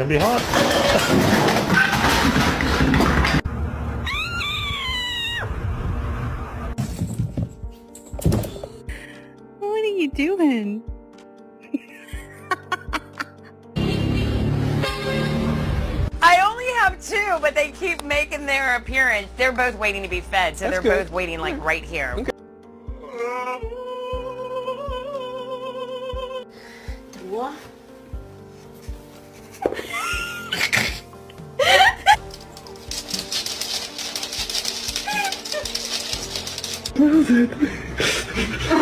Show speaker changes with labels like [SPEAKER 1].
[SPEAKER 1] Gonna be hot.
[SPEAKER 2] What are you doing?
[SPEAKER 3] I only have two, but they keep making their appearance. They're both waiting to be fed, so
[SPEAKER 4] That's
[SPEAKER 3] they're
[SPEAKER 4] good.
[SPEAKER 3] both waiting like right here.
[SPEAKER 4] Okay.
[SPEAKER 5] What?
[SPEAKER 1] What is it?